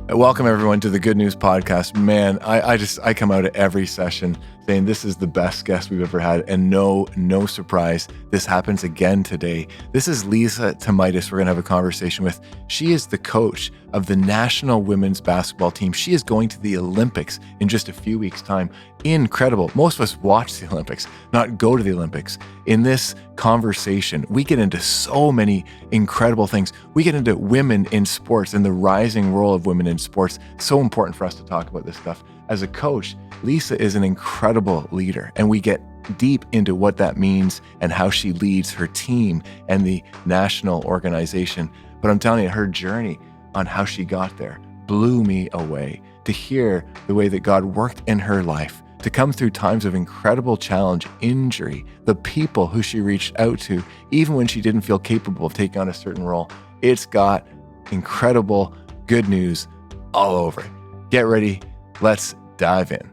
Welcome everyone to the Good News Podcast. Man, I come out at every session saying this is the best guest we've ever had, and no surprise, this happens again today. This is Lisa Thomaidis we're going to have a conversation with. She is the coach of the national women's basketball team. She is going to the Olympics in just a few weeks' time. Incredible. Most of us watch the Olympics, not go to the Olympics. In this conversation, we get into so many incredible things. We get into women in sports and the rising role of women in sports. So important for us to talk about this stuff. As a coach, Lisa is an incredible leader, and we get deep into what that means and how she leads her team and the national organization. But I'm telling you, her journey on how she got there blew me away. To hear the way that God worked in her life, to come through times of incredible challenge, injury, the people who she reached out to, even when she didn't feel capable of taking on a certain role. It's got incredible good news all over it. Get ready. Let's dive in.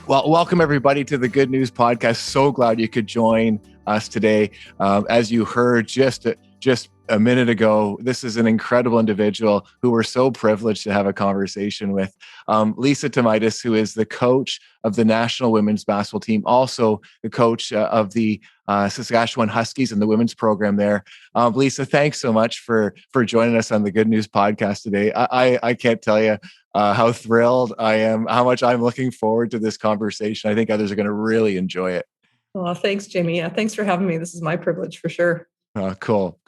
Well, welcome everybody to the Good News Podcast. So glad you could join us today. As you heard just a minute ago, this is an incredible individual who we're so privileged to have a conversation with. Lisa Thomaidis, who is the coach of the national women's basketball team, also the coach of the Saskatchewan Huskies and the women's program there. Lisa, thanks so much for joining us on the Good News Podcast today. I can't tell you how thrilled I am, how much I'm looking forward to this conversation. I think others are going to really enjoy it. Well, thanks, Jamie. Yeah, thanks for having me. This is my privilege for sure. Cool.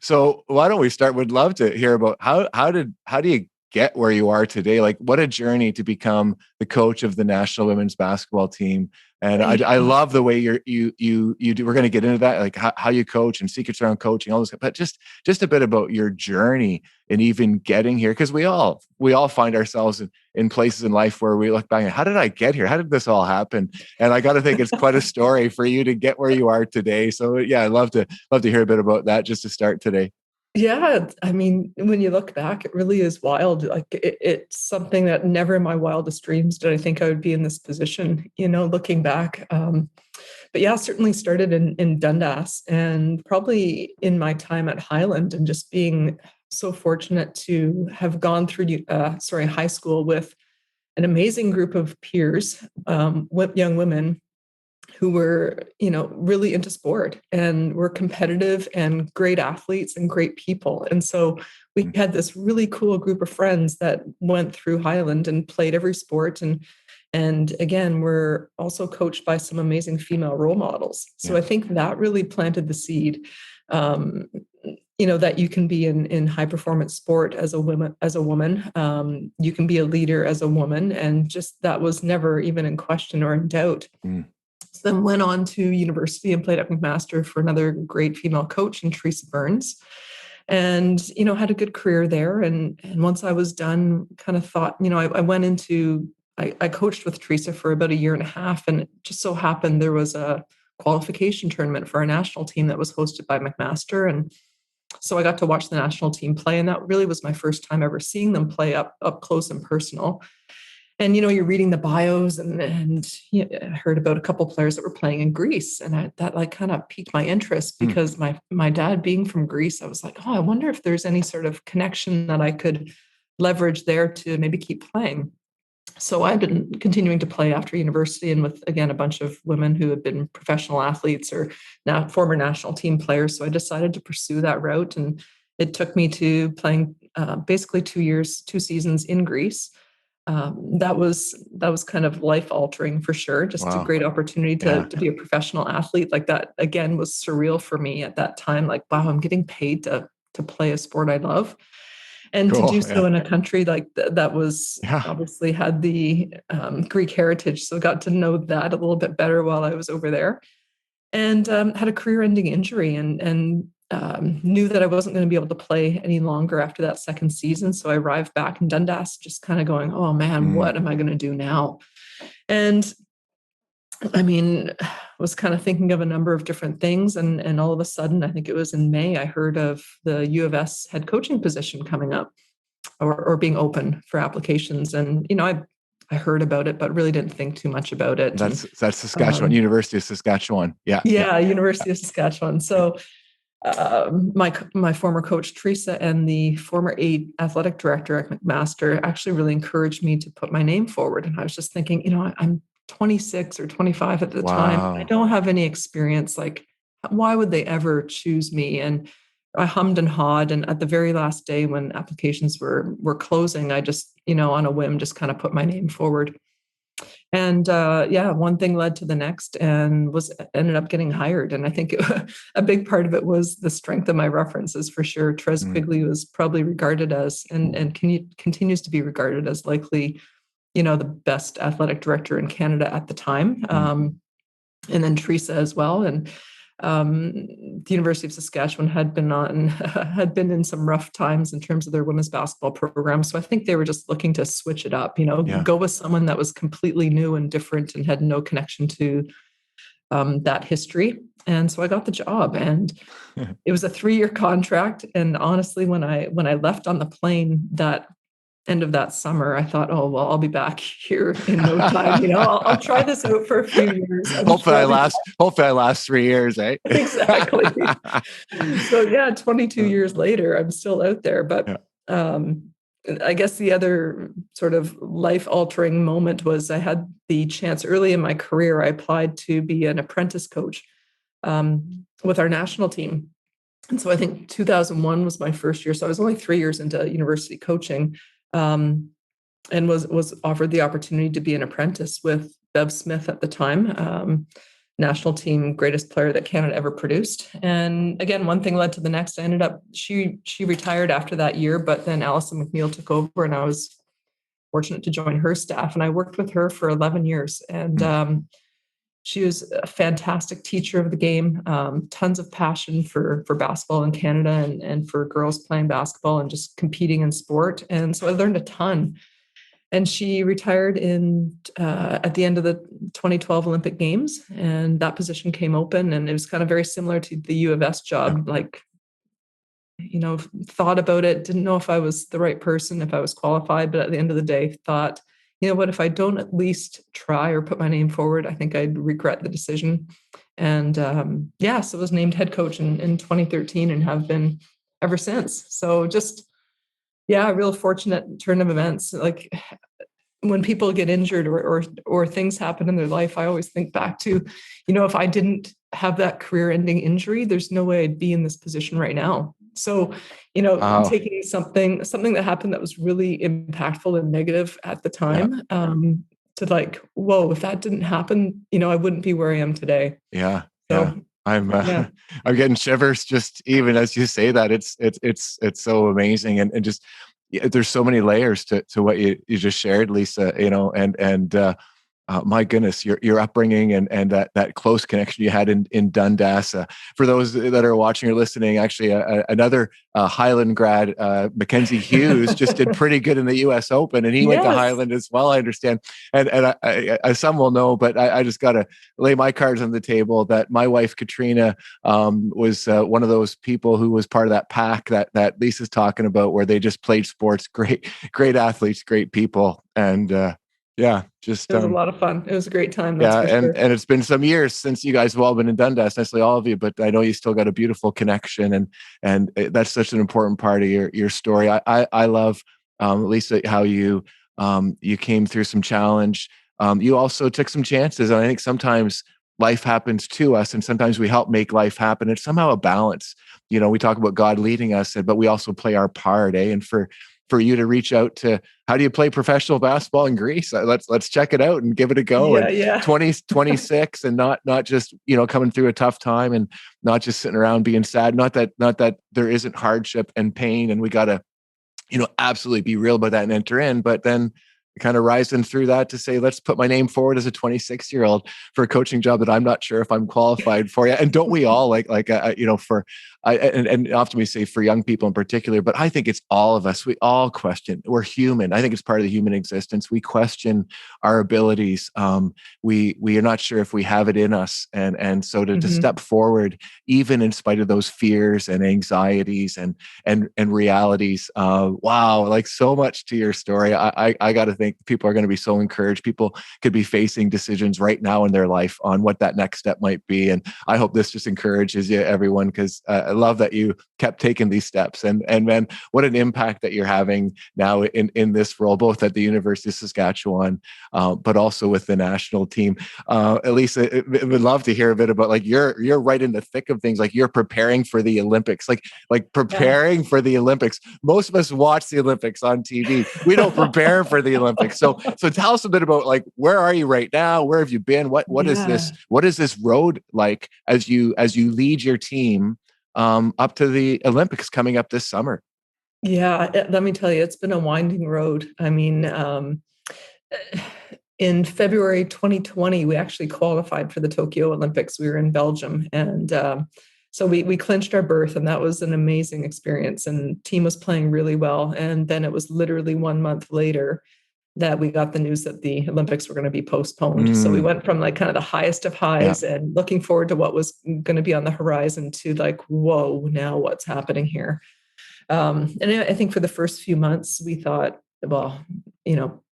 So why don't we start? Would love to hear about how do you get where you are today? Like, what a journey to become the coach of the national women's basketball team. And I love the way you do. We're going to get into that, like how you coach and secrets around coaching, all this. But just a bit about your journey and even getting here, because we all find ourselves in places in life where we look back and how did I get here? How did this all happen? And I got to think it's quite a story for you to get where you are today. So yeah, I'd love to hear a bit about that just to start today. Yeah, I mean, when you look back, it really is wild. Like it's something that never in my wildest dreams did I think I would be in this position, looking back. But yeah, certainly started in Dundas, and probably in my time at Highland, and just being so fortunate to have gone through high school with an amazing group of peers, young women who were, really into sport and were competitive and great athletes and great people. And so we had this really cool group of friends that went through Highland and played every sport. And again, we're also coached by some amazing female role models. So I think that really planted the seed, that you can be in high performance sport as a woman. You can be a leader as a woman. And just that was never even in question or in doubt. So then went on to university and played at McMaster for another great female coach in Teresa Burns, and, had a good career there. And once I was done, kind of thought, I coached with Teresa for about a year and a half. And it just so happened there was a qualification tournament for our national team that was hosted by McMaster. And so I got to watch the national team play. And that really was my first time ever seeing them play up close and personal. And, you're reading the bios and I heard about a couple of players that were playing in Greece. And that kind of piqued my interest because my dad being from Greece, I was like, oh, I wonder if there's any sort of connection that I could leverage there to maybe keep playing. So I've been continuing to play after university, and with, again, a bunch of women who had been professional athletes or now former national team players. So I decided to pursue that route. And it took me to playing basically 2 seasons in Greece. That was kind of life altering for sure. Just a great opportunity to be a professional athlete. Like that, again, was surreal for me at that time. Like, wow, I'm getting paid to play a sport I love. And to do so in a country like that was obviously had the Greek heritage. So I got to know that a little bit better while I was over there, and had a career-ending injury and knew that I wasn't going to be able to play any longer after that second season. So I arrived back in Dundas, just kind of going, oh man, what am I going to do now? And I mean, was kind of thinking of a number of different things. And all of a sudden, I think it was in May, I heard of the U of S head coaching position coming up or being open for applications. And, I heard about it, but really didn't think too much about it. That's Saskatchewan, University of Saskatchewan. Yeah. University of Saskatchewan. So my former coach Teresa and the former athletic director at McMaster actually really encouraged me to put my name forward. And I was just thinking, I'm 26 or 25 at the time. I don't have any experience. Like, why would they ever choose me? And I hummed and hawed. And at the very last day when applications were closing, I just, on a whim, just kind of put my name forward. And one thing led to the next, and ended up getting hired. And I think a big part of it was the strength of my references, for sure. Tres Quigley was probably regarded as, and continues to be regarded as, likely, the best athletic director in Canada at the time. And then Teresa as well. And the University of Saskatchewan had been in some rough times in terms of their women's basketball program. So I think they were just looking to switch it up, go with someone that was completely new and different and had no connection to that history. And so I got the job, and it was a 3-year contract. And honestly, when I left on the plane that end of that summer, I thought, oh, well, I'll be back here in no time. I'll try this out for a few years. Hopefully I last 3 years, eh? Exactly. So 22 years later, I'm still out there. But I guess the other sort of life-altering moment was I had the chance early in my career. I applied to be an apprentice coach with our national team. And so I think 2001 was my first year. So I was only 3 years into university coaching. And was offered the opportunity to be an apprentice with Bev Smith at the time, national team greatest player that Canada ever produced. And again, one thing led to the next. I ended up, she retired after that year, but then Alison McNeil took over, and I was fortunate to join her staff. And I worked with her for 11 years. And she was a fantastic teacher of the game, tons of passion for basketball in Canada and for girls playing basketball and just competing in sport. And so I learned a ton. And she retired at the end of the 2012 Olympic Games, and that position came open. And it was kind of very similar to the U of S job. Like, thought about it, didn't know if I was the right person, if I was qualified, but at the end of the day, thought, what, if I don't at least try or put my name forward, I think I'd regret the decision. And so I was named head coach in 2013 and have been ever since. So just, a real fortunate turn of events. Like, when people get injured or things happen in their life, I always think back to, if I didn't have that career-ending injury, there's no way I'd be in this position right now. So, taking something that happened that was really impactful and negative at the time, to like, whoa, if that didn't happen, I wouldn't be where I am today. Yeah. So, I'm getting shivers just even as you say that. It's so amazing, and just there's so many layers to what you just shared, Lisa. My goodness, your upbringing and that close connection you had in Dundas. For those that are watching or listening, actually, another Highland grad, Mackenzie Hughes, just did pretty good in the U.S. Open, and he went to Highland as well, I understand. And I some will know, but I just got to lay my cards on the table that my wife Katrina was one of those people who was part of that pack that Lisa's talking about, where they just played sports, great athletes, great people, and it was a lot of fun. It was a great time. And it's been some years since you guys have all been in Dundas, necessarily all of you, but I know you still got a beautiful connection, and that's such an important part of your story. I love, Lisa, how you came through some challenge. You also took some chances, and I think sometimes life happens to us, and sometimes we help make life happen. It's somehow a balance. We talk about God leading us, but we also play our part, and for you to reach out to, how do you play professional basketball in Greece? Let's check it out and give it a go. 26 and not just, coming through a tough time and not just sitting around being sad. Not that there isn't hardship and pain, and we got to, absolutely be real about that and enter in, but then kind of rising through that to say, let's put my name forward as a 26-year-old for a coaching job that I'm not sure if I'm qualified for yet. And don't we all and often we say for young people in particular, but I think it's all of us. We all question. We're human. I think it's part of the human existence. We question our abilities. We are not sure if we have it in us. And so to step forward, even in spite of those fears and anxieties and realities, wow, like so much to your story. I got to think think people are going to be so encouraged. People could be facing decisions right now in their life on what that next step might be. And I hope this just encourages you, everyone, because I love that you kept taking these steps. And man, what an impact that you're having now in this role, both at the University of Saskatchewan, but also with the national team. Elisa, I would love to hear a bit about, like, you're right in the thick of things. Like, you're preparing for the Olympics, like preparing for the Olympics. Most of us watch the Olympics on TV. We don't prepare for the Olympics. So tell us a bit about, like, where are you right now? Where have you been? What is this? What is this road like as you lead your team up to the Olympics coming up this summer? Yeah, let me tell you, it's been a winding road. I mean, in February 2020, we actually qualified for the Tokyo Olympics. We were in Belgium, and so we clinched our berth, and that was an amazing experience. And team was playing really well. And then it was literally 1 month later that we got the news that the Olympics were going to be postponed. So we went from, like, kind of the highest of highs and looking forward to what was going to be on the horizon to, like, whoa, now what's happening here? And I think for the first few months, we thought, well,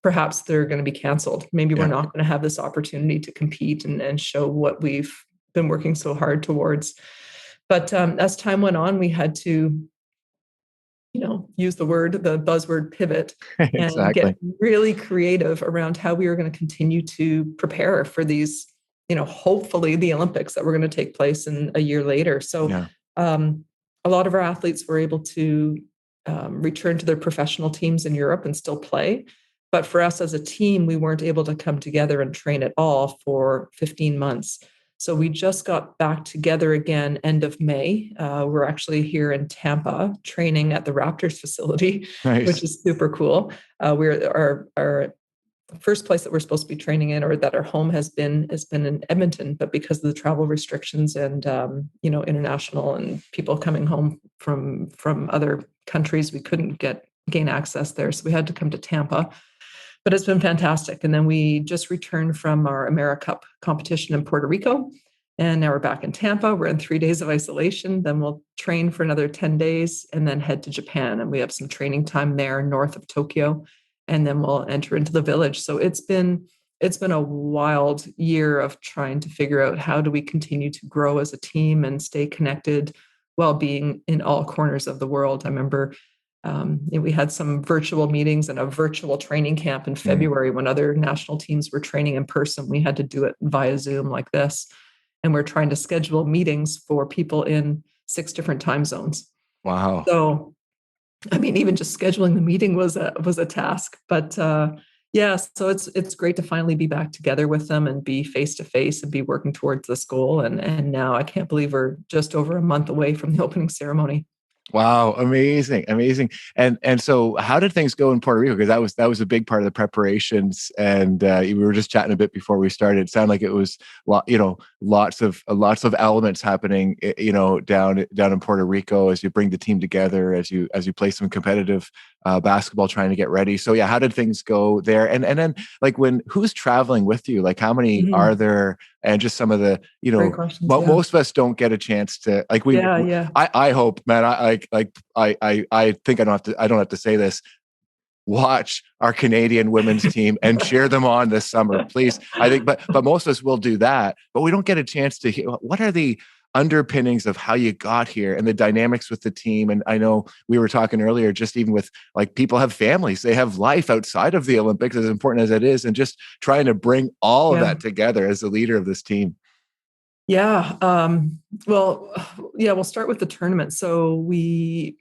perhaps they're going to be canceled. Maybe we're not going to have this opportunity to compete and show what we've been working so hard towards. But as time went on, we had to, use the buzzword pivot and get really creative around how we were going to continue to prepare for these, hopefully the Olympics that were going to take place in a year later. So a lot of our athletes were able to return to their professional teams in Europe and still play. But for us as a team, we weren't able to come together and train at all for 15 months. So we just got back together again end of May. We're actually here in Tampa training at the Raptors facility, which is super cool. Our first place that we're supposed to be training in, or that our home has been in Edmonton, but because of the travel restrictions and international and people coming home from other countries, we couldn't gain access there, so we had to come to Tampa. But it's been fantastic. And then we just returned from our AmeriCup competition in Puerto Rico, and now we're back in Tampa. We're in 3 days of isolation. Then we'll train for another 10 days and then head to Japan, and we have some training time there north of Tokyo. And then we'll enter into the village. So it's been a wild year of trying to figure out how do we continue to grow as a team and stay connected while being in all corners of the world. I remember we had some virtual meetings and a virtual training camp in February when other national teams were training in person. We had to do it via Zoom like this. And we're trying to schedule meetings for people in 6 different time zones. Wow. So I mean, even just scheduling the meeting was a task, but so it's great to finally be back together with them and be face to face and be working towards this goal. And now I can't believe we're just over a month away from the opening ceremony. Wow, amazing. And so how did things go in Puerto Rico? Because that was a big part of the preparations. And we were just chatting a bit before we started. It sounded like it was lots of elements happening, down in Puerto Rico as you bring the team together, as you play some competitive basketball, trying to get ready. So yeah, how did things go there? And then, like, who's traveling with you? Like, how many are there? And just some of the, most of us don't get a chance to, like, I hope, man, I think I don't have to say this. Watch our Canadian women's team and cheer them on this summer, please. I think, but most of us will do that, but we don't get a chance to hear what are the underpinnings of how you got here and the dynamics with the team. And I know we were talking earlier, just even with, like, people have families, they have life outside of the Olympics, as important as it is, and just trying to bring all of that together as the leader of this team. Yeah. We'll start with the tournament. So we,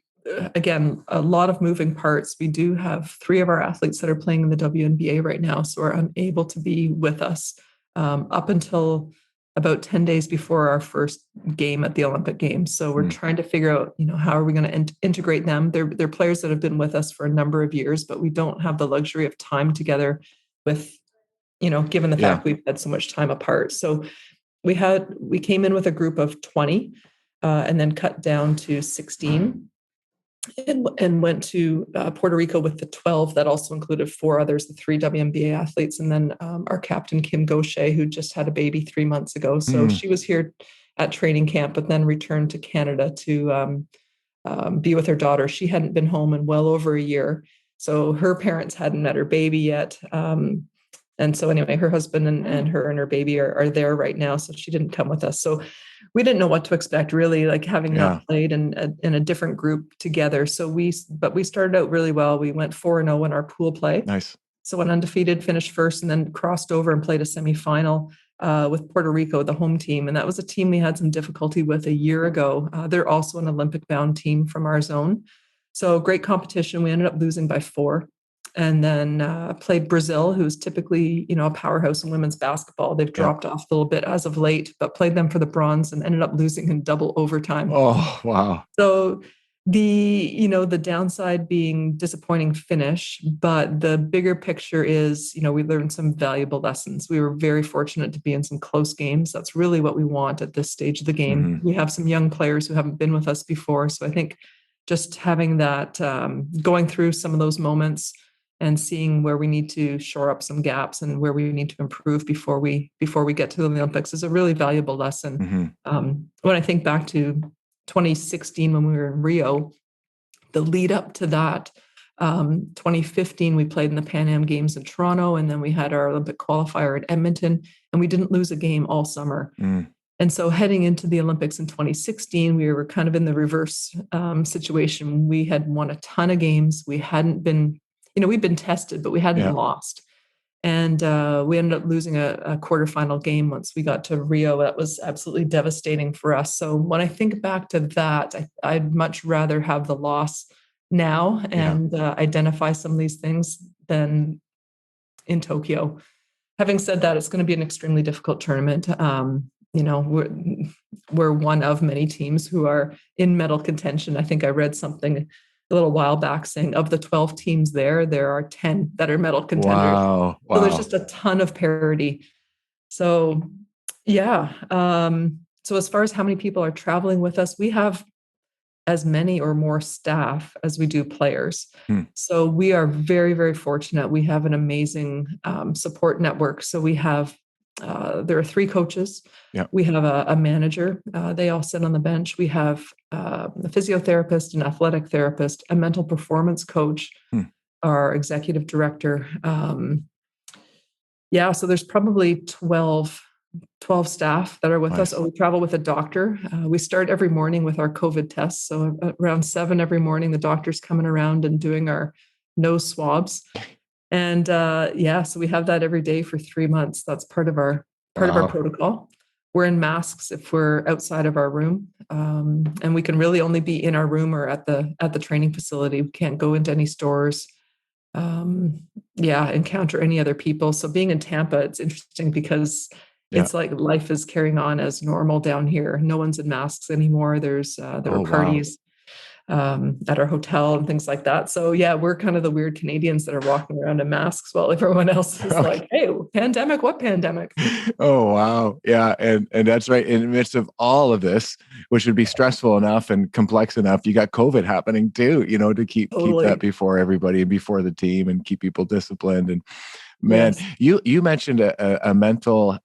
again, a lot of moving parts. We do have 3 of our athletes that are playing in the WNBA right now, so are unable to be with us up until about 10 days before our first game at the Olympic Games. So we're trying to figure out, how are we going to integrate them? They're players that have been with us for a number of years, but we don't have the luxury of time together with, given the fact we've had so much time apart. So we came in with a group of 20 and then cut down to 16 and went to Puerto Rico with the 12. That also included 4 others, the 3 WNBA athletes, and then our captain, Kim Gaucher, who just had a baby 3 months ago. So she was here at training camp, but then returned to Canada to be with her daughter. She hadn't been home in well over a year. So her parents hadn't met her baby yet. And so anyway, her husband and her baby are there right now. So she didn't come with us. So we didn't know what to expect, really, like having not played in a different group together. So we started out really well. We went 4-0 in our pool play. Nice. So went undefeated, finished first, and then crossed over and played a semifinal with Puerto Rico, the home team. And that was a team we had some difficulty with a year ago. They're also an Olympic-bound team from our zone. So great competition. We ended up losing by 4. And then played Brazil, who's typically, a powerhouse in women's basketball. They've dropped off a little bit as of late, but played them for the bronze and ended up losing in double overtime. Oh, wow. So the downside being disappointing finish, but the bigger picture is, we learned some valuable lessons. We were very fortunate to be in some close games. That's really what we want at this stage of the game. Mm-hmm. We have some young players who haven't been with us before. So I think just having that, going through some of those moments and seeing where we need to shore up some gaps and where we need to improve before we get to the Olympics is a really valuable lesson. Mm-hmm. When I think back to 2016 when we were in Rio, the lead up to that, 2015 we played in the Pan Am Games in Toronto, and then we had our Olympic qualifier at Edmonton, and we didn't lose a game all summer. And so heading into the Olympics in 2016, we were kind of in the reverse situation. We had won a ton of games. We hadn't been, we'd been tested, but we hadn't lost. And we ended up losing a quarterfinal game once we got to Rio. That was absolutely devastating for us. So when I think back to that, I'd much rather have the loss now and identify some of these things than in Tokyo. Having said that, it's going to be an extremely difficult tournament. We're one of many teams who are in medal contention. I think I read something a little while back saying of the 12 teams there are 10 that are medal contenders. Wow. So there's just a ton of parity. So so as far as how many people are traveling with us, we have as many or more staff as we do players. So we are very, very fortunate. We have an amazing support network. So we have there are 3 coaches. We have a manager. They all sit on the bench. We have a physiotherapist, an athletic therapist, a mental performance coach, our executive director. So there's probably 12 staff that are with us. We travel with a doctor. We start every morning with our COVID tests. So around 7 every morning, the doctor's coming around and doing our nose swabs. And so we have that every day for 3 months. That's part of our protocol. We're in masks if we're outside of our room, and we can really only be in our room or at the training facility. We can't go into any stores, encounter any other people. So being in Tampa, it's interesting because it's like life is carrying on as normal down here. No one's in masks anymore. There are parties. At our hotel and things like that. So we're kind of the weird Canadians that are walking around in masks while everyone else is like, hey, pandemic, what pandemic? Oh, wow. Yeah. And that's right. In the midst of all of this, which would be stressful enough and complex enough, you got COVID happening too, to keep that before everybody and before the team and keep people disciplined. And man, you mentioned a mental,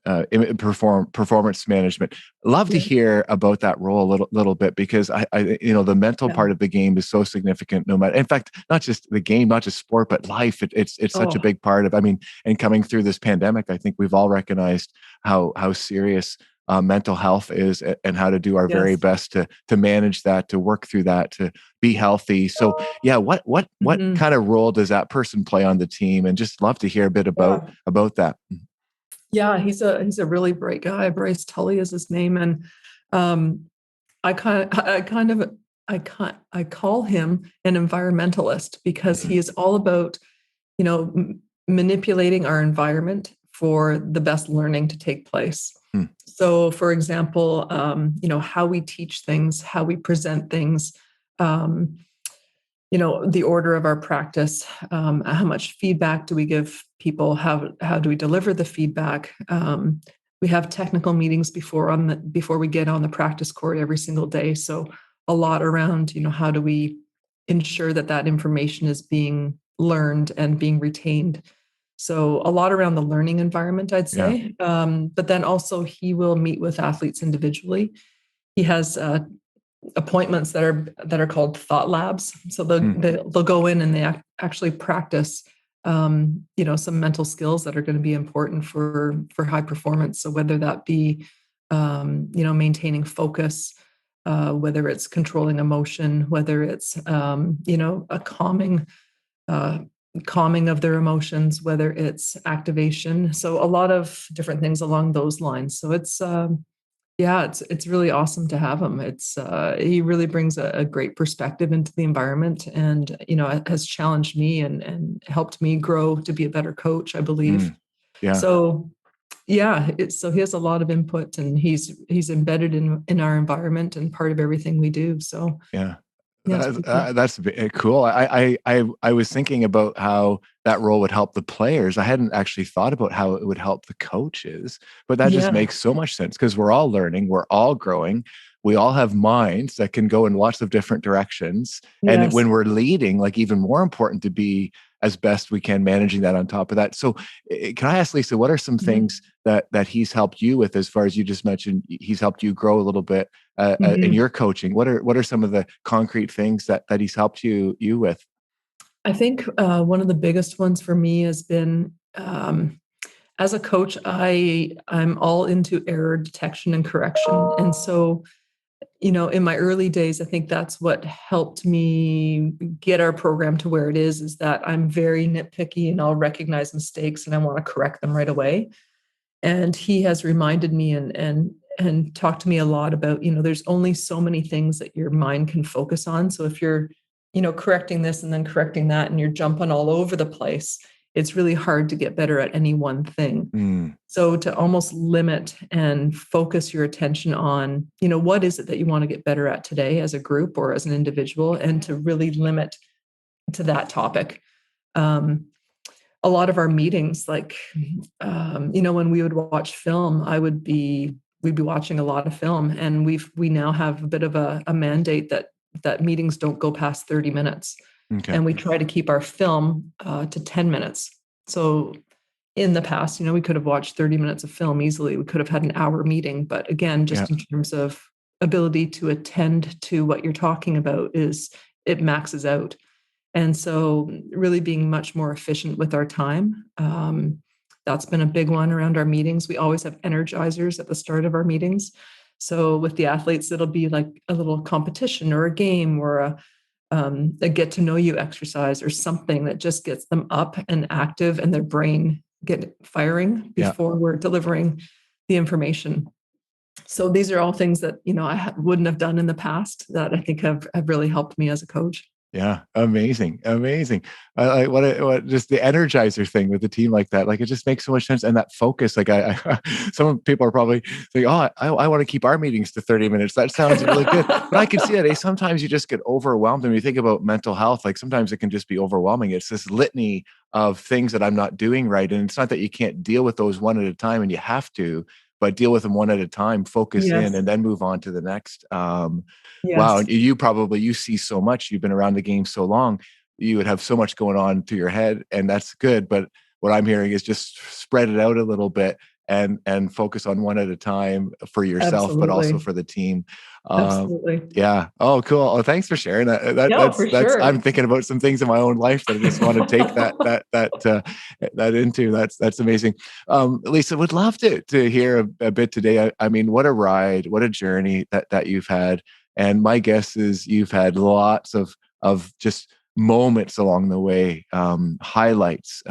performance management. Love to hear about that role a little bit, because I the mental part of the game is so significant. No matter, in fact, not just the game, not just sport, but life. It's such a big part of. And coming through this pandemic, I think we've all recognized how serious mental health is, and how to do our very best to manage that, to work through that, to be healthy. So what kind of role does that person play on the team? And just love to hear a bit about that. Yeah, he's a really bright guy. Bryce Tully is his name, and I call him an environmentalist because he is all about manipulating our environment for the best learning to take place. So, for example, how we teach things, how we present things. The order of our practice, how much feedback do we give people, how do we deliver the feedback? We have technical meetings before we get on the practice court every single day. So a lot around, how do we ensure that information is being learned and being retained? So a lot around the learning environment, I'd say. But then also he will meet with athletes individually. He has appointments that are called thought labs. So they'll go in and they actually practice, some mental skills that are going to be important for high performance. So whether that be, maintaining focus, whether it's controlling emotion, whether it's, a calming of their emotions, whether it's activation. So a lot of different things along those lines. So it's really awesome to have him. He really brings a great perspective into the environment, and it has challenged me and helped me grow to be a better coach, I believe. Yeah. So so he has a lot of input, and he's embedded in our environment and part of everything we do. So yeah. yeah, That's cool. I was thinking about how that role would help the players. I hadn't actually thought about how it would help the coaches, but that just makes so much sense because we're all learning, we're all growing. We all have minds that can go in lots of different directions. And when we're leading, like even more important to be as best we can managing that on top of that. So can I ask Lisa, what are some things that he's helped you with, as far as you just mentioned, he's helped you grow a little bit in your coaching? What are some of the concrete things that he's helped you with? I think one of the biggest ones for me has been, as a coach, I'm all into error detection and correction. And so, in my early days, I think that's what helped me get our program to where it is that I'm very nitpicky and I'll recognize mistakes and I want to correct them right away. And he has reminded me and talked to me a lot about, there's only so many things that your mind can focus on. So if you're, correcting this and then correcting that and you're jumping all over the place, it's really hard to get better at any one thing. So to almost limit and focus your attention on, what is it that you want to get better at today as a group or as an individual, and to really limit to that topic. A lot of our meetings, like, when we would watch film, we'd be watching a lot of film, and we now have a bit of a mandate that meetings don't go past 30 minutes. Okay. And we try to keep our film to 10 minutes. So in the past, we could have watched 30 minutes of film easily. We could have had an hour meeting, but again, just in terms of ability to attend to what you're talking about, it maxes out. And so really being much more efficient with our time. That's been a big one around our meetings. We always have energizers at the start of our meetings. So with the athletes, it'll be like a little competition or a game or a get to know you exercise or something that just gets them up and active and their brain get firing before we're delivering the information. So these are all things that, I wouldn't have done in the past that I think have really helped me as a coach. Yeah, amazing. What just the energizer thing with a team like that. Like, it just makes so much sense, and that focus. Like, some people are probably saying, "Oh, I want to keep our meetings to 30 minutes." That sounds really good, but I can see that. Sometimes you just get overwhelmed, and when you think about mental health, like sometimes it can just be overwhelming. It's this litany of things that I'm not doing right, and it's not that you can't deal with those one at a time, and you have to, but deal with them one at a time. Focus in, and then move on to the next. Wow. And you see so much, you've been around the game so long, you would have so much going on through your head, and that's good. But what I'm hearing is just spread it out a little bit and focus on one at a time for yourself, but also for the team. Absolutely. Yeah. Oh, cool. Oh, thanks for sharing that. For sure. I'm thinking about some things in my own life that I just want to take that into. That's amazing. Lisa, would love to hear a bit today. I mean, what a ride, what a journey that you've had. And my guess is you've had lots of just moments along the way, highlights,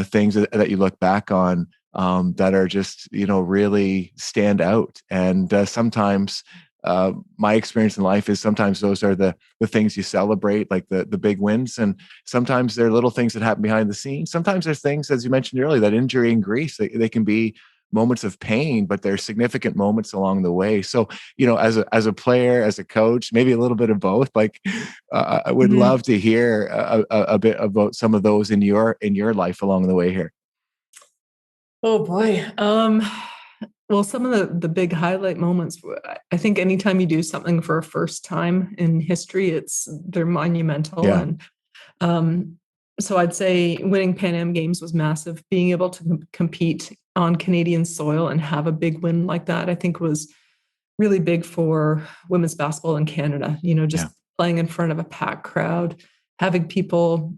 things that you look back on that are just, really stand out. And sometimes my experience in life is sometimes those are the things you celebrate, like the big wins. And sometimes there are little things that happen behind the scenes. Sometimes there's things, as you mentioned earlier, that injury and grief, they can be moments of pain, but there's significant moments along the way. So, as a player, as a coach, maybe a little bit of both. Like, I would love to hear a bit about some of those in your life along the way here. Oh boy. Well, some of the big highlight moments, I think anytime you do something for a first time in history, they're monumental. Yeah. And so I'd say winning Pan Am Games was massive. Being able to compete on Canadian soil and have a big win like that, I think was really big for women's basketball in Canada, just playing in front of a packed crowd, having people,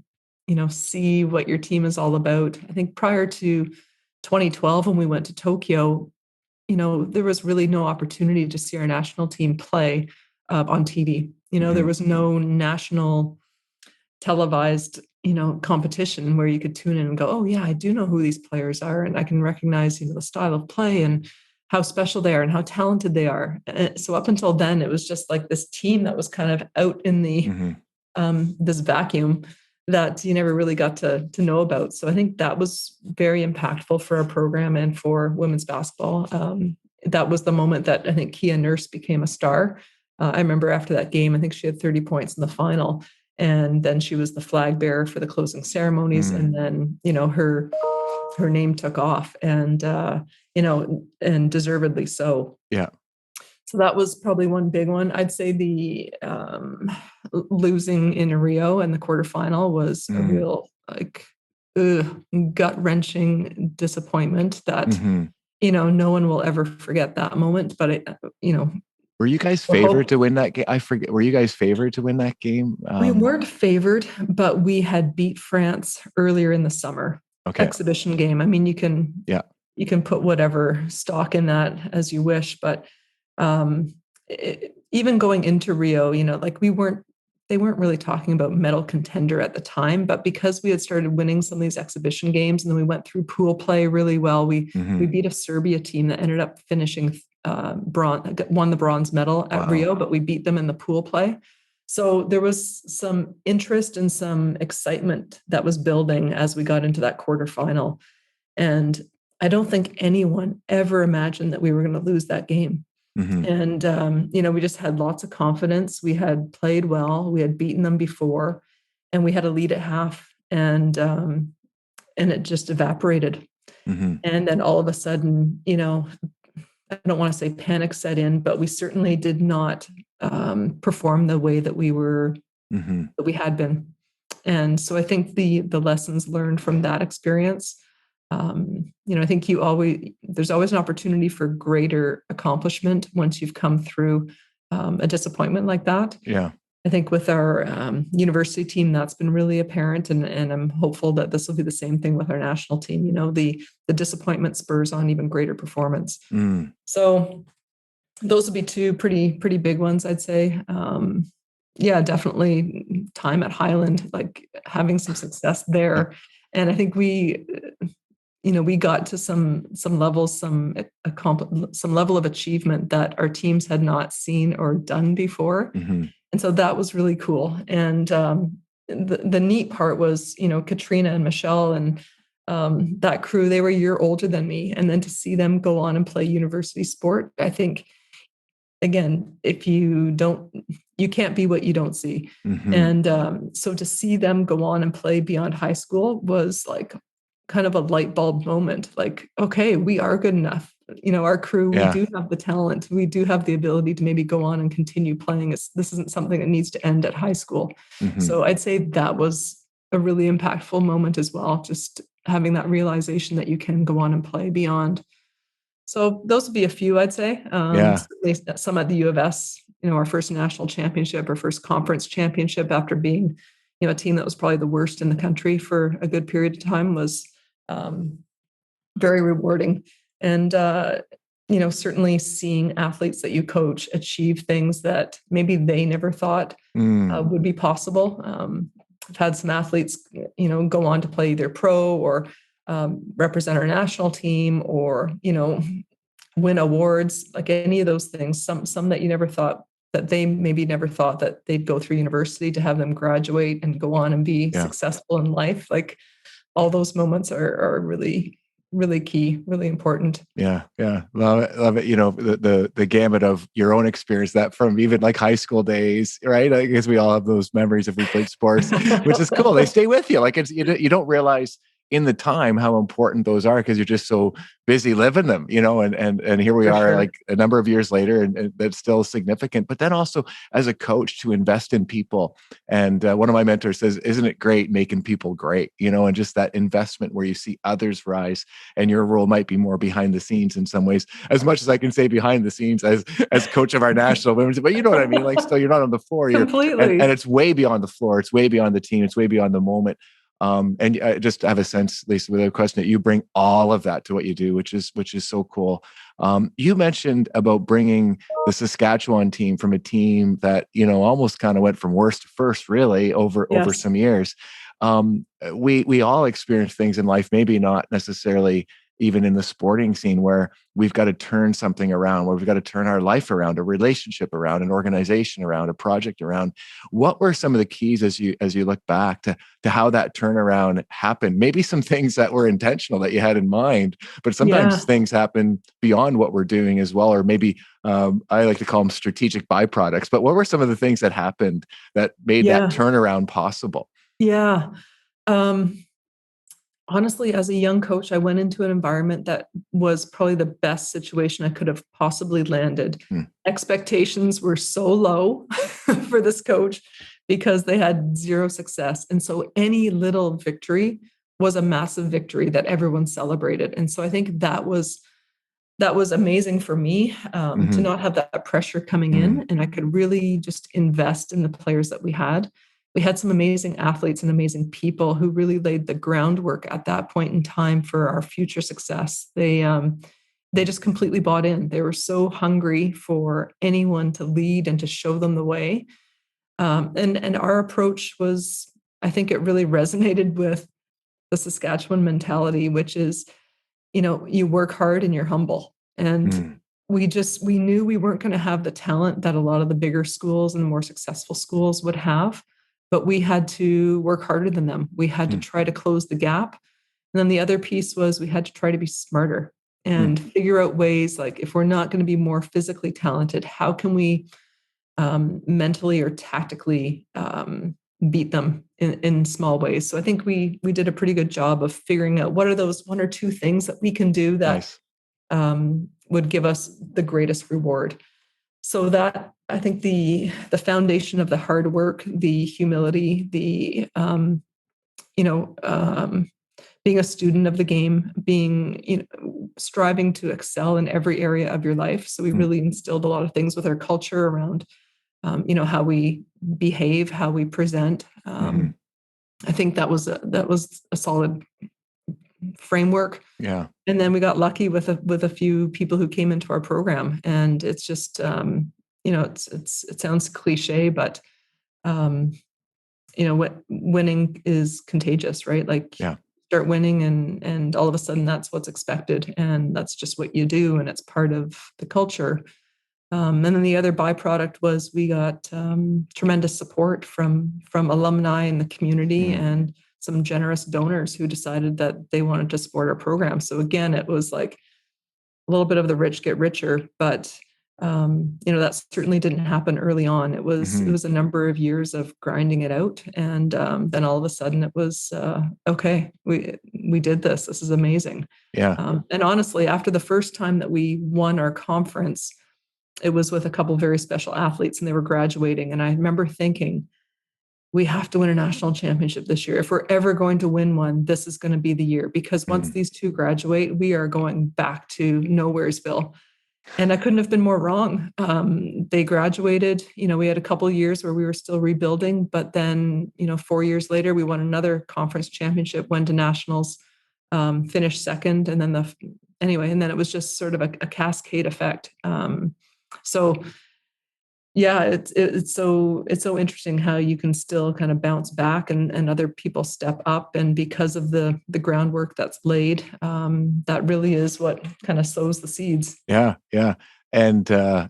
see what your team is all about. I think prior to 2012, when we went to Tokyo, there was really no opportunity to see our national team play on TV. There was no national televised, competition where you could tune in and go, oh yeah, I do know who these players are. And I can recognize, the style of play and how special they are and how talented they are. And so up until then, it was just like this team that was kind of out in the, this vacuum that you never really got to know about. So I think that was very impactful for our program and for women's basketball. That was the moment that I think Kia Nurse became a star. I remember after that game, I think she had 30 points in the final. And then she was the flag bearer for the closing ceremonies. And then, her name took off and, and deservedly so. Yeah. So that was probably one big one. I'd say the losing in Rio in the quarterfinal was a real gut-wrenching disappointment that, no one will ever forget that moment. But, were you guys favored to win that game? I forget. Were you guys favored to win that game? We weren't favored, but we had beat France earlier in the summer. Exhibition game. I mean, you can put whatever stock in that as you wish, but even going into Rio, they weren't really talking about medal contender at the time, but because we had started winning some of these exhibition games and then we went through pool play really well, we beat a Serbia team that ended up finishing won the bronze medal at Rio, but we beat them in the pool play. So there was some interest and some excitement that was building as we got into that quarterfinal. And I don't think anyone ever imagined that we were going to lose that game. And, we just had lots of confidence. We had played well. We had beaten them before and we had a lead at half and it just evaporated. And then all of a sudden, I don't want to say panic set in, but we certainly did not perform the way that we were, that we had been. And so I think the lessons learned from that experience, I think there's always an opportunity for greater accomplishment once you've come through a disappointment like that. Yeah. I think with our university team, that's been really apparent. And I'm hopeful that this will be the same thing with our national team. The disappointment spurs on even greater performance. So those would be two pretty big ones, I'd say. Definitely time at Highland, like having some success there. And I think we got to some levels, some level of achievement that our teams had not seen or done before. And so that was really cool. And the neat part was, Katrina and Michelle and that crew, they were a year older than me. And then to see them go on and play university sport, I think, again, you can't be what you don't see. And so to see them go on and play beyond high school was like kind of a light bulb moment. Like, okay, we are good enough. Our crew, we do have the talent. We do have the ability to maybe go on and continue playing. This isn't something that needs to end at high school. So I'd say that was a really impactful moment as well. Just having that realization that you can go on and play beyond. So those would be a few, I'd say. Some at the U of S, our first national championship, our first conference championship after being, a team that was probably the worst in the country for a good period of time was very rewarding. And, certainly seeing athletes that you coach achieve things that maybe they never thought would be possible. I've had some athletes, go on to play either pro or represent our national team or, win awards, like any of those things, some that you never thought that they maybe never thought that they'd go through university, to have them graduate and go on and be successful in life. Like all those moments are really, really key, really important. Yeah. Love it. The gamut of your own experience, that from even like high school days, right? I guess we all have those memories if we played sports, which is cool. They stay with you. Like you don't realize, in the time how important those are, because you're just so busy living them, and here we For are, sure. like a number of years later, and that's still significant. But then also as a coach, to invest in people. And one of my mentors says, isn't it great making people great, and just that investment where you see others rise, and your role might be more behind the scenes in some ways, as much as I can say behind the scenes as coach of our national women's, but you know what I mean? Like, still, you're not on the floor, and Completely. it's way beyond the floor. It's way beyond the team. It's way beyond the moment. And I just have a sense, Lisa, without question, that you bring all of that to what you do, which is so cool. You mentioned about bringing the Saskatchewan team from a team that, almost kind of went from worst to first, really, over Yes. some years. We all experience things in life, maybe not necessarily even in the sporting scene, where we've got to turn something around, where we've got to turn our life around, a relationship around, an organization around, a project around. What were some of the keys as you look back to how that turnaround happened? Maybe some things that were intentional that you had in mind, but sometimes Yeah. things happen beyond what we're doing as well, or maybe I like to call them strategic byproducts. But what were some of the things that happened that made that Yeah. turnaround possible? Yeah. Honestly, as a young coach, I went into an environment that was probably the best situation I could have possibly landed. Expectations were so low for this coach because they had zero success. And so any little victory was a massive victory that everyone celebrated. And so I think that was amazing for me, to not have that pressure coming in, and I could really just invest in the players that we had. We had some amazing athletes and amazing people who really laid the groundwork at that point in time for our future success. They just completely bought in. They were so hungry for anyone to lead and to show them the way. And our approach was, I think it really resonated with the Saskatchewan mentality, which is, you work hard and you're humble. And we knew we weren't going to have the talent that a lot of the bigger schools and more successful schools would have, but we had to work harder than them. We had to try to close the gap. And then the other piece was we had to try to be smarter and figure out ways, like, if we're not going to be more physically talented, how can we mentally or tactically beat them in small ways. So I think we did a pretty good job of figuring out what are those one or two things that we can do that would give us the greatest reward. So that, I think, the foundation of the hard work, the humility, the being a student of the game, being striving to excel in every area of your life. So we really instilled a lot of things with our culture around how we behave, how we present. I think that was a solid framework. Yeah. And then we got lucky with a few people who came into our program, and it's just it sounds cliche, but what winning is contagious, right? Like, start winning and all of a sudden that's what's expected, and that's just what you do, and it's part of the culture. And then the other byproduct was we got tremendous support from alumni in the community and some generous donors who decided that they wanted to support our program. So again, it was like a little bit of the rich get richer, but that certainly didn't happen early on. It was a number of years of grinding it out, and then all of a sudden it was okay. We did this. This is amazing. Yeah. And honestly, after the first time that we won our conference, it was with a couple of very special athletes, and they were graduating. And I remember thinking, we have to win a national championship this year. If we're ever going to win one, this is going to be the year, because once these two graduate, we are going back to Nowheresville. And I couldn't have been more wrong. They graduated, we had a couple of years where we were still rebuilding, but then, 4 years later, we won another conference championship, went to nationals, finished second. And then and then it was just sort of a cascade effect. So yeah, it's so interesting how you can still kind of bounce back and other people step up. And because of the groundwork that's laid, that really is what kind of sows the seeds. Yeah. Yeah. And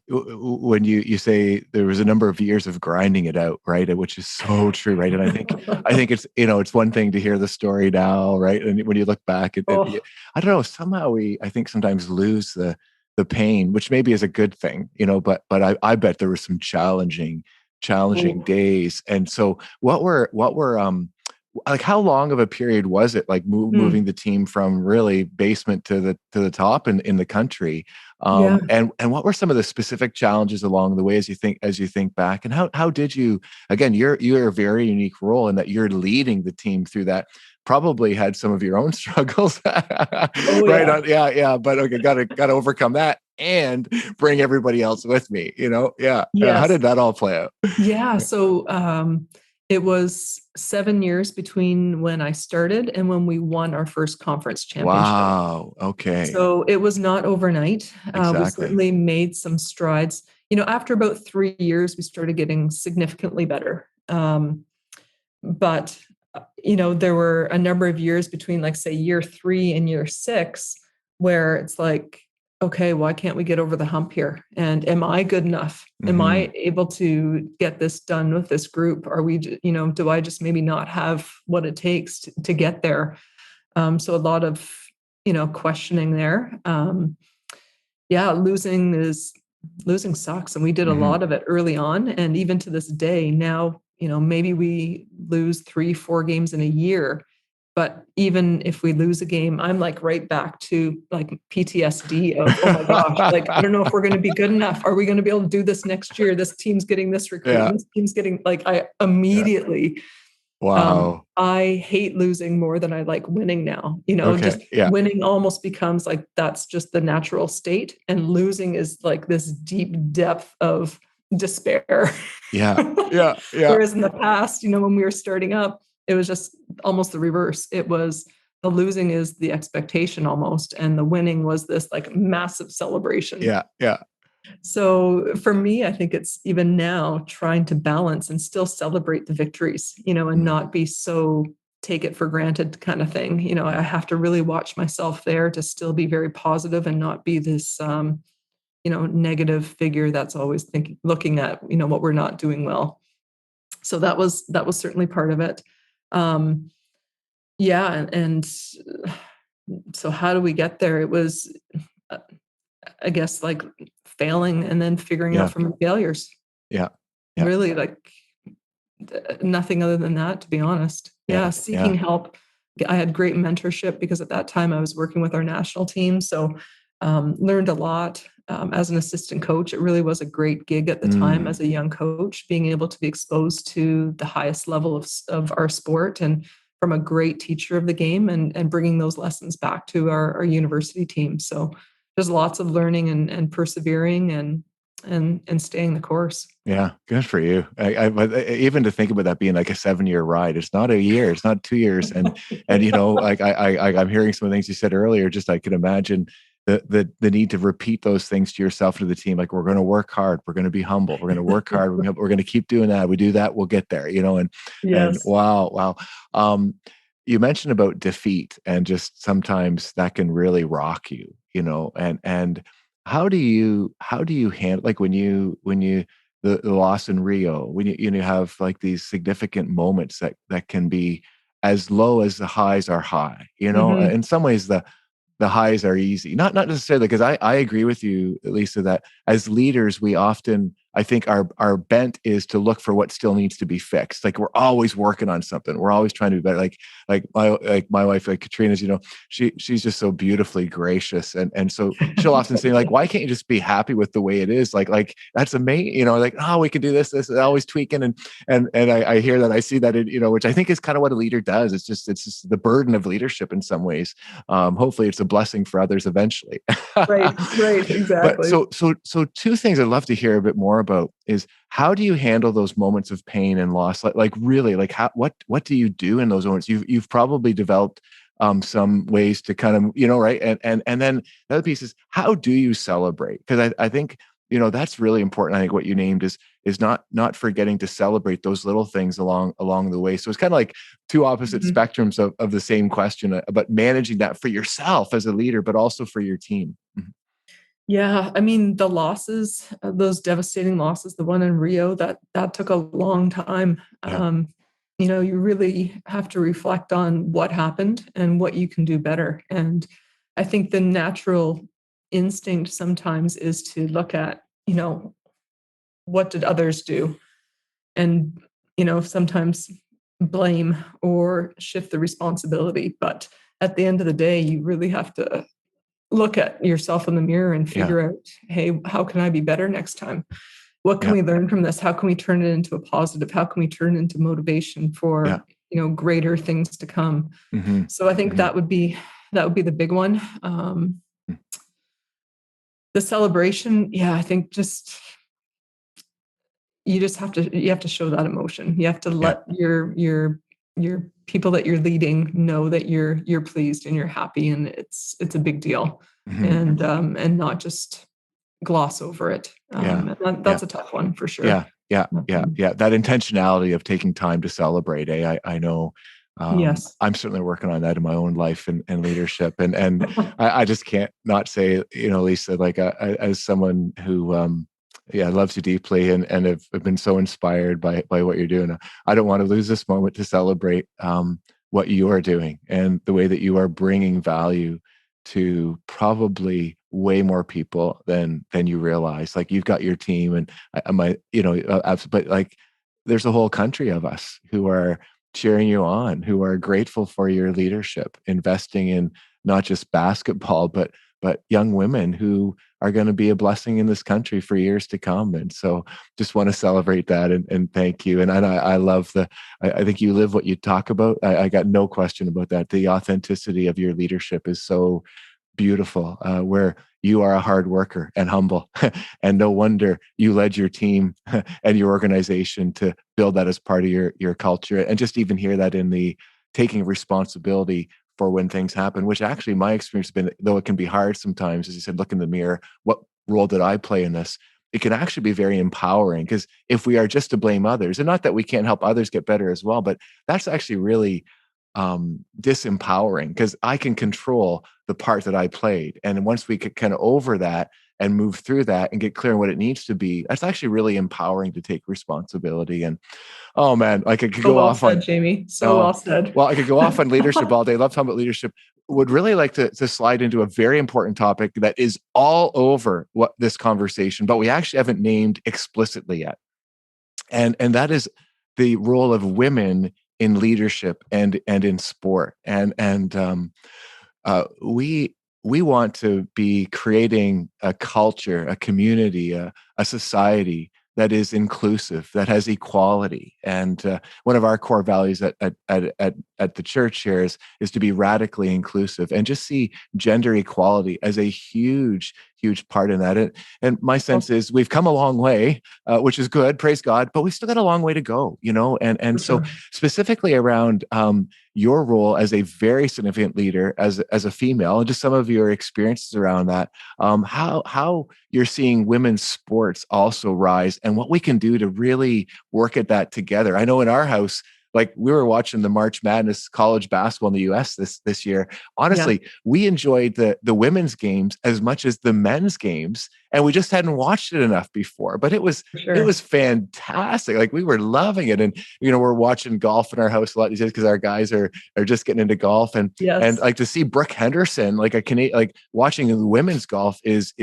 when you say there was a number of years of grinding it out, right, which is so true, right? And I think it's it's one thing to hear the story now, right? And when you look back, I don't know, somehow I think sometimes lose the pain, which maybe is a good thing, but I bet there were some challenging days. And so what were like how long of a period was it, like Mm, moving the team from really basement to the top in the country? yeah. And what were some of the specific challenges along the way as you think back? And how did you, again, you're a very unique role in that you're leading the team through that. Probably had some of your own struggles, Oh right? yeah. On, yeah, yeah. But okay, gotta overcome that and bring everybody else with me. Yeah. How Yes. did that all play out? Yeah. So it was 7 years between when I started and when we won our first conference championship. Wow. Okay. So it was not overnight. We Exactly. certainly made some strides. After about 3 years, we started getting significantly better. But there were a number of years between, like, say, year 3 and year 6, where it's like, okay, why can't we get over the hump here? And am I good enough? Am Hmm. I able to get this done with this group? Do I just maybe not have what it takes to get there? So a lot of, questioning there. Yeah, losing sucks. And we did a Hmm. lot of it early on. And even to this day, now, maybe we lose 3, 4 games in a year. But even if we lose a game, I'm like right back to like PTSD of, oh my gosh, like, I don't know if we're going to be good enough. Are we going to be able to do this next year? This team's getting this recruit. Yeah. This team's getting, like, I Yeah. immediately Wow. I hate losing more than I like winning now. Okay. Just Yeah. winning almost becomes like that's just the natural state, and losing is like this deep depth of despair. Yeah. Yeah. Yeah. Whereas in the past, when we were starting up, it was just almost the reverse. It was the losing is the expectation almost, and the winning was this like massive celebration. Yeah. Yeah. So for me, I think it's even now trying to balance and still celebrate the victories, and Mm. not be so take it for granted kind of thing. I have to really watch myself there to still be very positive and not be this, negative figure that's always thinking, looking at, what we're not doing well. So that was certainly part of it. Um, yeah. And so how do we get there? It was, uh, I guess, like failing and then figuring out Yeah. from your failures. Yeah. Yeah. Really, like, nothing other than that, to be honest. Yeah. Yeah, Yeah. seeking help. I had great mentorship because at that time I was working with our national team, so learned a lot as an assistant coach. It really was a great gig at the time Mm. as a young coach, being able to be exposed to the highest level of our sport and from a great teacher of the game, and bringing those lessons back to our university team. So there's lots of learning and persevering and staying the course. Yeah. Good for you. But even to think about that being like a 7 year ride, it's not a year, it's not 2 years. And, like I'm hearing some of the things you said earlier, just I can imagine the need to repeat those things to yourself, to the team. Like, we're going to work hard. We're going to be humble. We're going to work hard. We're going to keep doing that. We do that, we'll get there, and Yes. wow, wow. Um, you mentioned about defeat, and just sometimes that can really rock you, and how do you handle, like, when you the loss in Rio, when you have like these significant moments that can be as low as the highs are high, Mhm. in some ways the highs are easy. Not necessarily, because I agree with you, Lisa, that as leaders, we often, I think our bent is to look for what still needs to be fixed. Like, we're always working on something. We're always trying to be better. Like my wife, like Katrina's, she's just so beautifully gracious. And so she'll often say, like, why can't you just be happy with the way it is? Like that's amazing, like, oh, we can do this, always tweaking. And I hear that, I see that, which I think is kind of what a leader does. It's just the burden of leadership in some ways. Hopefully it's a blessing for others eventually. Right, right, But exactly. so two things I'd love to hear a bit more about is, how do you handle those moments of pain and loss? Like really, like, what do you do in those moments? You've probably developed some ways to kind of, right. And then the other piece is, how do you celebrate? Because I think, that's really important. I think what you named is not forgetting to celebrate those little things along the way. So it's kind of like two opposite Mhm. spectrums of the same question, about managing that for yourself as a leader, but also for your team. Mhm. Yeah, I mean, the losses, those devastating losses, the one in Rio, that took a long time. Yeah. You really have to reflect on what happened and what you can do better. And I think the natural instinct sometimes is to look at, what did others do? And, sometimes blame or shift the responsibility. But at the end of the day, you really have to look at yourself in the mirror and figure out, hey, how can I be better next time? What can we learn from this? How can we turn it into a positive? How can we turn it into motivation for, greater things to come? So I think that would be the big one. The celebration, I think you have to show that emotion. You have to let your people that you're leading know that you're pleased and you're happy, and it's a big deal. And not just gloss over it. That's a tough one for sure. Yeah. That intentionality of taking time to celebrate. I know. Yes. I'm certainly working on that in my own life and leadership. And I just can't not say, Lisa, like as someone who, loves you deeply and have been so inspired by what you're doing. I don't want to lose this moment to celebrate what you are doing and the way that you are bringing value to probably way more people than you realize. Like, you've got your team, and but like, there's a whole country of us who are cheering you on, who are grateful for your leadership, investing in not just basketball, but young women who are going to be a blessing in this country for years to come. And so just want to celebrate that and thank you. And I love I think you live what you talk about. I got no question about that. The authenticity of your leadership is so beautiful, where you are a hard worker and humble. And no wonder you led your team and your organization to build that as part of your culture. And just even hear that in the taking responsibility for when things happen, which actually my experience has been, though it can be hard sometimes, as you said, look in the mirror, what role did I play in this? It can actually be very empowering, because if we are just to blame others, and not that we can't help others get better as well, but that's actually really disempowering, because I can control the part that I played. And once we could kind of over that and move through that and get clear on what it needs to be, that's actually really empowering to take responsibility. And oh man, like I could go off on Jamie. Well said. Well, I could go off on leadership all day. I love talking about leadership. Would really like to slide into a very important topic that is all over what this conversation, but we actually haven't named explicitly yet. And that is the role of women in leadership and in sport. We want to be creating a culture, a community, a society that is inclusive, that has equality. And one of our core values at the church here is to be radically inclusive and just see gender equality as a huge part in that. And my sense is we've come a long way, which is good, praise God, but we've still got a long way to go, And so specifically around your role as a very significant leader, as a female, and just some of your experiences around that, how you're seeing women's sports also rise, and what we can do to really work at that together. I know in our house, like, we were watching the March Madness college basketball in the US this year. Honestly, we enjoyed the women's games as much as the men's games, and we just hadn't watched it enough before. But it was fantastic. Like, we were loving it. And we're watching golf in our house a lot these days because our guys are just getting into golf. And like, to see Brooke Henderson, like watching the women's golf is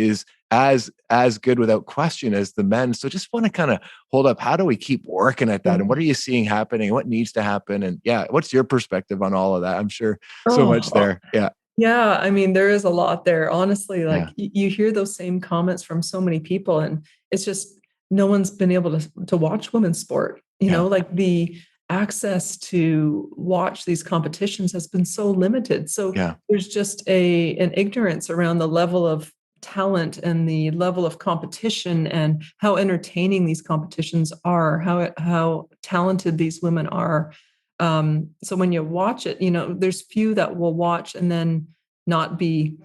as good without question as the men. So just want to kind of hold up, how do we keep working at that? And what are you seeing happening? What needs to happen? And what's your perspective on all of that? I'm sure so much there. Yeah. Yeah. I mean, there is a lot there, honestly. Like, you hear those same comments from so many people, and it's just, no one's been able to watch women's sport, like the access to watch these competitions has been so limited. So there's just an ignorance around the level of talent and the level of competition and how entertaining these competitions are, how talented these women are. So when you watch it, there's few that will watch and then not be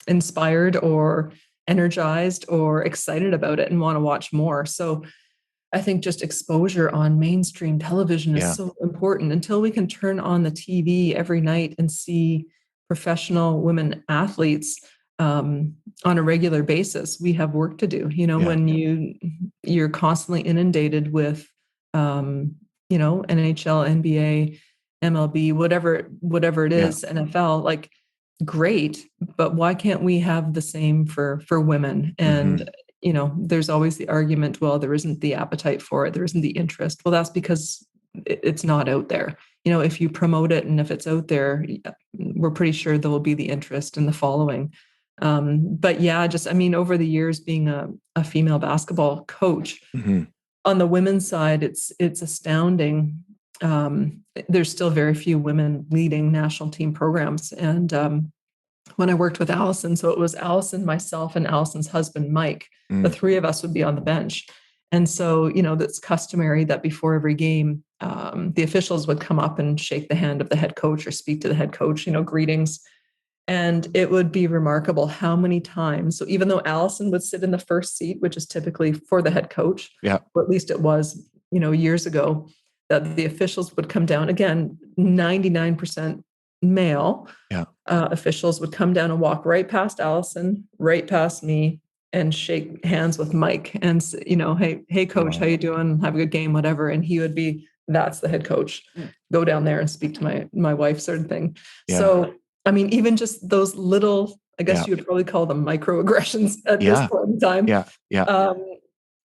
inspired or energized or excited about it and want to watch more. So I think just exposure on mainstream television is so important. Until we can turn on the TV every night and see professional women athletes on a regular basis, we have work to do. When you're constantly inundated with NHL, NBA, MLB, whatever it is, NFL, like, great, but why can't we have the same for women? And there's always the argument, well, there isn't the appetite for it, there isn't the interest. Well, that's because it's not out there. If you promote it and if it's out there, we're pretty sure there will be the interest and the following. But yeah, over the years being a female basketball coach, on the women's side, it's astounding. There's still very few women leading national team programs. And when I worked with Allison, so it was Allison, myself, and Allison's husband, Mike, the three of us would be on the bench. And so, that's customary that before every game, the officials would come up and shake the hand of the head coach or speak to the head coach, greetings. And it would be remarkable how many times. So even though Allison would sit in the first seat, which is typically for the head coach, or at least it was, years ago, that the officials would come down, again, 99% male officials would come down and walk right past Allison, right past me, and shake hands with Mike and, hey coach, how you doing? Have a good game, whatever. And he would be, that's the head coach. Go down there and speak to my wife, sort of thing. Yeah. So, even just those little, I guess you would probably call them microaggressions at this point in time.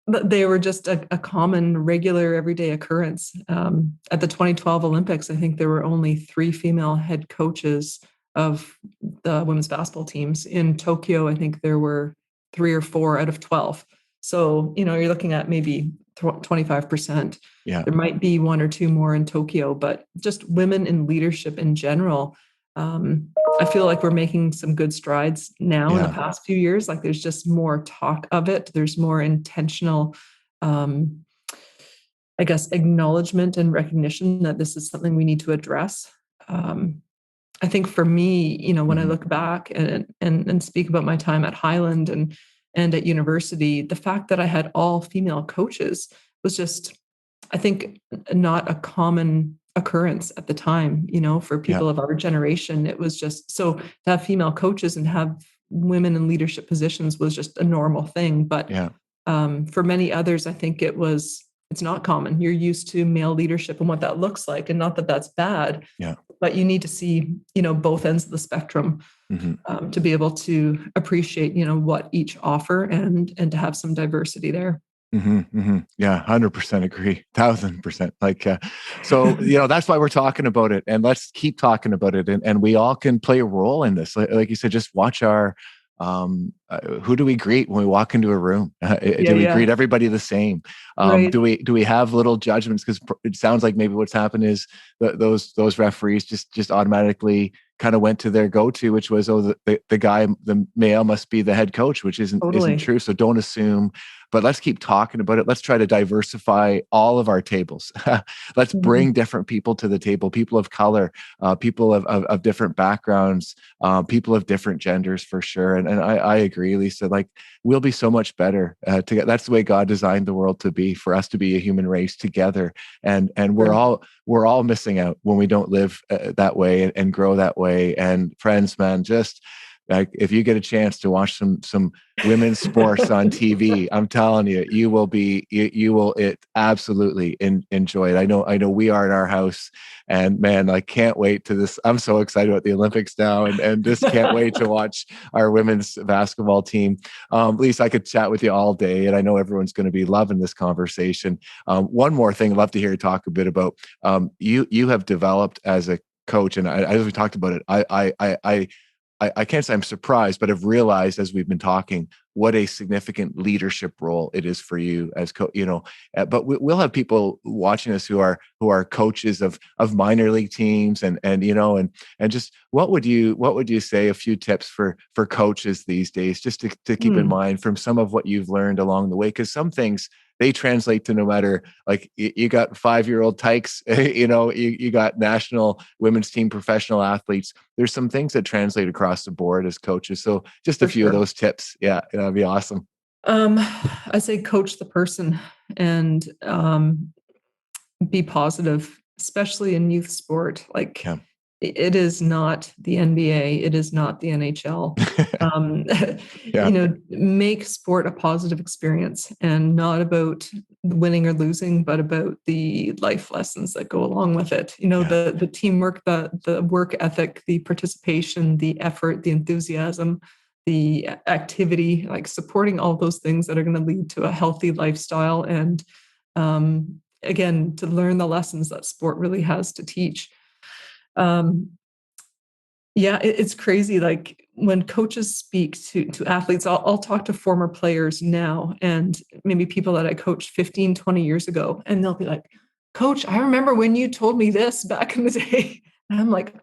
But they were just a common, regular, everyday occurrence. At the 2012 Olympics, I think there were only 3 female head coaches of the women's basketball teams. In Tokyo, I think there were 3 or 4 out of 12. So, you're looking at maybe 25%. Yeah. There might be 1 or 2 more in Tokyo, but just women in leadership in general. I feel like we're making some good strides now in the past few years. Like there's just more talk of it. There's more intentional, acknowledgement and recognition that this is something we need to address. I think for me, when I look back and speak about my time at Highland and at university, the fact that I had all female coaches was just, I think, not a common occurrence at the time, for people of our generation. It was just, so to have female coaches and have women in leadership positions was just a normal thing. But for many others, I think it's not common. You're used to male leadership and what that looks like. And not that that's bad, but you need to see, both ends of the spectrum to be able to appreciate, what each offer and to have some diversity there. Yeah, 100% agree. 1,000%. So, that's why we're talking about it, and let's keep talking about it. And we all can play a role in this. Like you said, just watch our, who do we greet when we walk into a room? Do we greet everybody the same? Right. Do we have little judgments? Because it sounds like maybe what's happened is those referees just automatically kind of went to their go-to, which was, the male must be the head coach, which isn't true. So don't assume. But let's keep talking about it. Let's try to diversify all of our tables. Let's bring different people to the table, people of color, people of different backgrounds, people of different genders for sure. And I agree, Lisa, like we'll be so much better together. That's the way God designed the world to be, for us to be a human race together. And we're all missing out when we don't live that way and grow that way. And friends, man, just like if you get a chance to watch some women's sports on TV, I'm telling you, you will absolutely enjoy it. I know we are in our house, and man, I can't wait to this. I'm so excited about the Olympics now, and just can't wait to watch our women's basketball team. Lisa, I could chat with you all day, and I know everyone's going to be loving this conversation. One more thing I'd love to hear you talk a bit about. You have developed as a coach, and as we talked about it, I can't say I'm surprised, but I've realized as we've been talking what a significant leadership role it is for you as but we'll have people watching us who are coaches of minor league teams and just what would you say a few tips for coaches these days, just to keep in mind from some of what you've learned along the way? Because some things, they translate to no matter, like you got 5-year-old tykes, you got national women's team professional athletes. There's some things that translate across the board as coaches. So just a few of those tips. Yeah, that'd be awesome. I say coach the person and be positive, especially in youth sport. It is not the NBA. It is not the NHL. Make sport a positive experience and not about winning or losing, but about the life lessons that go along with it. The teamwork, the work ethic, the participation, the effort, the enthusiasm, the activity, like supporting all those things that are going to lead to a healthy lifestyle and again, to learn the lessons that sport really has to teach. It's crazy. Like when coaches speak to athletes, I'll talk to former players now and maybe people that I coached 15, 20 years ago. And they'll be like, Coach, I remember when you told me this back in the day. And I'm like,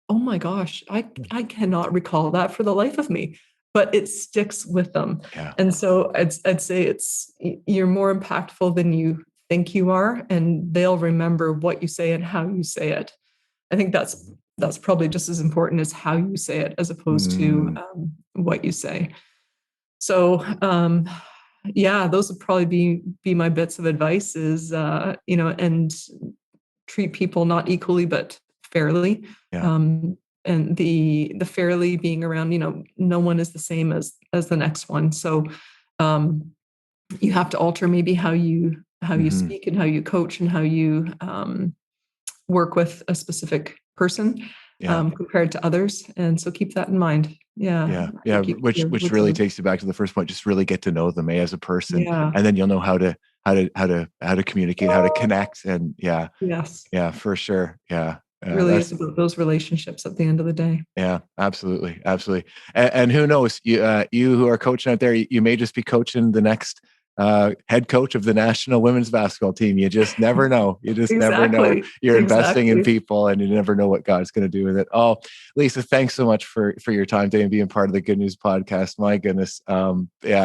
oh my gosh, I cannot recall that for the life of me, but it sticks with them. Yeah. And so I'd say you're more impactful than you think you are, and they'll remember what you say and how you say it. I think that's probably just as important as how you say it, as opposed to what you say. So, those would probably be my bits of advice is, and treat people not equally, but fairly. Yeah. And the fairly being around, no one is the same as the next one. So, you have to alter maybe how you speak and how you coach and how you work with a specific person compared to others. And so keep that in mind. Yeah. Which really takes you back to the first point. Just really get to know them as a person, and then you'll know how to communicate, how to connect, and for sure. Really is about those relationships at the end of the day. Yeah, absolutely. And who knows, you who are coaching out there, you may just be coaching the next head coach of the national women's basketball team. You just never know. You just never know. You're investing in people, and you never know what God's going to do with it. Oh, Lisa, thanks so much for your time today and being part of the Good News podcast. My goodness.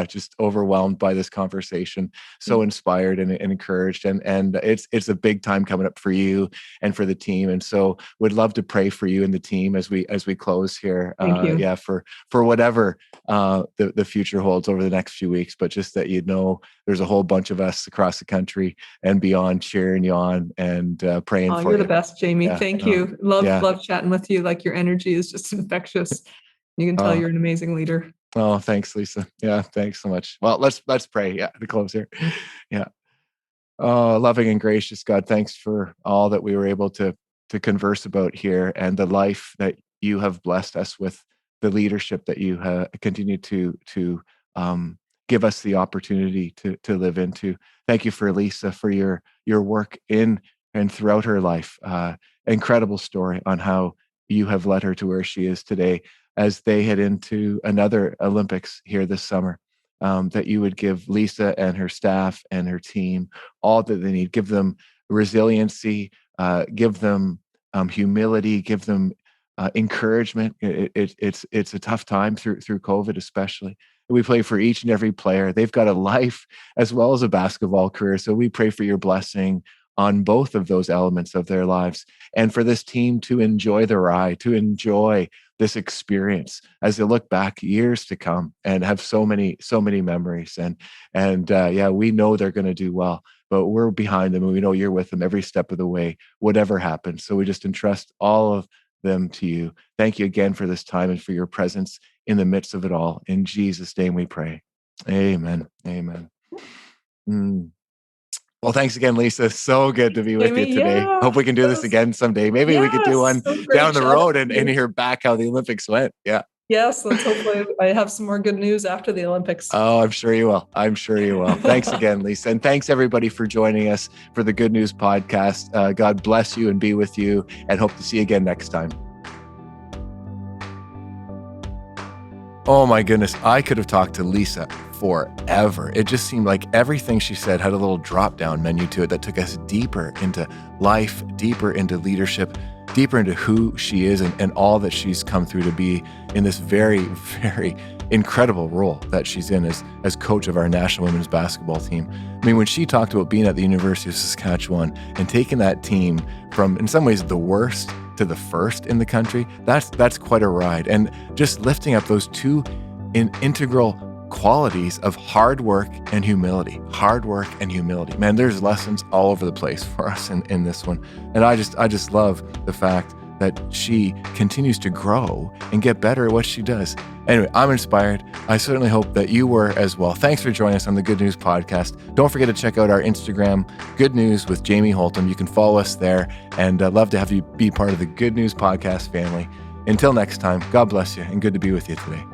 Just overwhelmed by this conversation. So inspired and encouraged. And it's a big time coming up for you and for the team. And so would love to pray for you and the team as we close here. Thank you. For whatever the future holds over the next few weeks, but just that there's a whole bunch of us across the country and beyond cheering you on and praying for you. You're the best, Jamie. Thank you. Love chatting with you. Like, your energy is just infectious. You can tell you're an amazing leader. Oh, thanks, Lisa. Yeah, thanks so much. Well, let's pray. Yeah, to close here. Yeah. Oh, loving and gracious God, thanks for all that we were able to converse about here, and the life that you have blessed us with, the leadership that you continue to give us the opportunity to live into. Thank you for Lisa, for your work in and throughout her life. Incredible story on how you have led her to where she is today as they head into another Olympics here this summer. That you would give Lisa and her staff and her team all that they need. Give them resiliency, give them humility, give them encouragement. It's a tough time through COVID, especially. We pray for each and every player. They've got a life as well as a basketball career. So we pray for your blessing on both of those elements of their lives, and for this team to enjoy the ride, to enjoy this experience as they look back years to come and have so many memories. And we know they're going to do well, but we're behind them, and we know you're with them every step of the way, whatever happens. So we just entrust all of them to you. Thank you again for this time and for your presence in the midst of it all. In Jesus' name we pray. Amen. Amen. Well, thanks again, Lisa. So good to be with you today. Hope we can do this again someday. Maybe we could do one down the road and hear back how the Olympics went. Yeah. Yes, let's hopefully I have some more good news after the Olympics. Oh, I'm sure you will. Thanks again, Lisa. And thanks everybody for joining us for the Good News podcast. God bless you and be with you, and hope to see you again next time. Oh my goodness, I could have talked to Lisa forever. It just seemed like everything she said had a little drop-down menu to it that took us deeper into life, deeper into leadership, deeper into who she is and all that she's come through to be in this very, very incredible role that she's in as coach of our national women's basketball team. I mean, when she talked about being at the University of Saskatchewan and taking that team from, in some ways, the worst to the first in the country, that's quite a ride. And just lifting up those two integral qualities of hard work and humility. Man, there's lessons all over the place for us in this one. And I just love the fact that she continues to grow and get better at what she does. Anyway, I'm inspired. I certainly hope that you were as well. Thanks for joining us on the Good News podcast. Don't forget to check out our Instagram, Good News with Jamie Holtom. You can follow us there, and I'd love to have you be part of the Good News podcast family. Until next time, God bless you, and good to be with you today.